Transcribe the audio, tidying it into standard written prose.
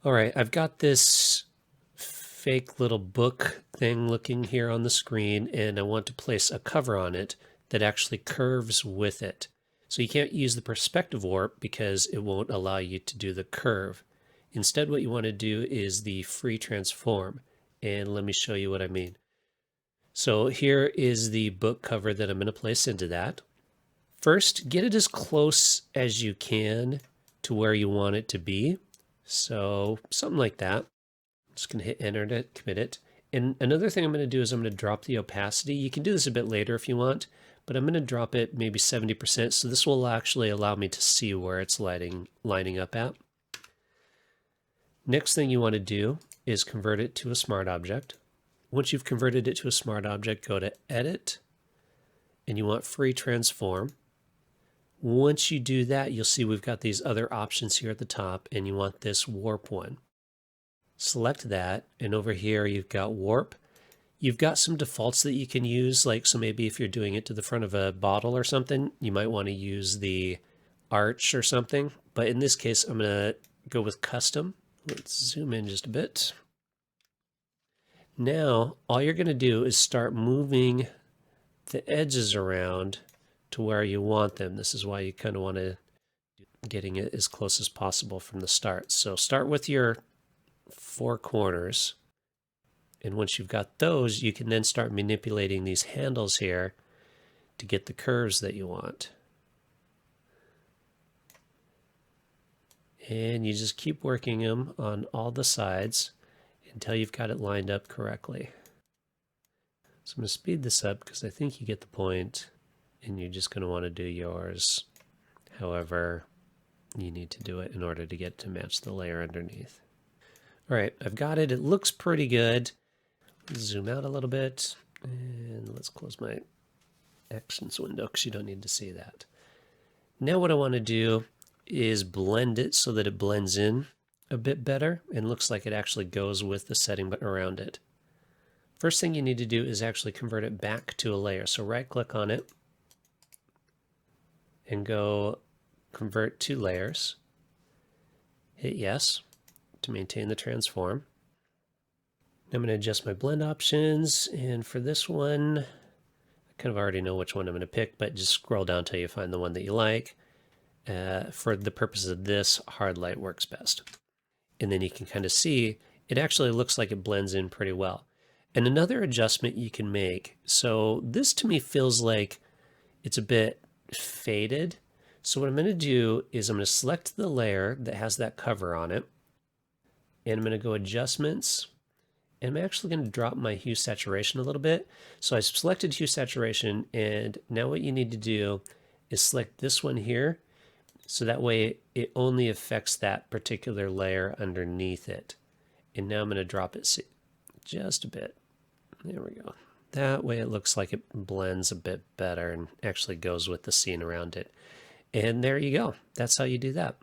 All right, I've got this fake little book thing looking here on the screen, and I want to place a cover on it that actually curves with it. So you can't use the perspective warp because it won't allow you to do the curve. Instead, what you want to do is the free transform. And let me show you what I mean. So here is the book cover that I'm going to place into that. First, get it as close as you can to where you want it to be. So something like that. Just going to hit enter to commit it. And another thing I'm going to do is I'm going to drop the opacity. You can do this a bit later if you want, but I'm going to drop it maybe 70%. So this will actually allow me to see where it's lining up at. Next thing you want to do is convert it to a smart object. Once you've converted it to a smart object, go to edit and you want free transform. Once you do that, you'll see we've got these other options here at the top, and you want this warp one. Select that, and over here you've got warp. You've got some defaults that you can use, like so maybe if you're doing it to the front of a bottle or something, you might want to use the arch or something. But in this case, I'm going to go with custom. Let's zoom in just a bit. Now, all you're going to do is start moving the edges around to where you want them. This is why you kind of want to getting it as close as possible from the start. So start with your four corners. And once you've got those, you can then start manipulating these handles here to get the curves that you want. And you just keep working them on all the sides until you've got it lined up correctly. So I'm going to speed this up because I think you get the point, and you're just going to want to do yours however you need to do it in order to get to match the layer underneath. All right, I've got it. It looks pretty good. Zoom out a little bit, and let's close my actions window because you don't need to see that. Now what I want to do is blend it so that it blends in a bit better and looks like it actually goes with the setting around it. First thing you need to do is actually convert it back to a layer. So right click on it and go convert to layers. Hit yes to maintain the transform. I'm going to adjust my blend options, and for this one, I kind of already know which one I'm going to pick, but just scroll down until you find the one that you like. For the purposes of this, hard light works best. And then you can kind of see it actually looks like it blends in pretty well. And another adjustment you can make, so this to me feels like it's a bit faded. So what I'm going to do is I'm going to select the layer that has that cover on it, and I'm going to go adjustments, and I'm actually going to drop my hue saturation a little bit. So I selected hue saturation, and now what you need to do is select this one here, so that way it only affects that particular layer underneath it. And now I'm going to drop it just a bit. There we go. That way it looks like it blends a bit better and actually goes with the scene around it. And there you go. That's how you do that.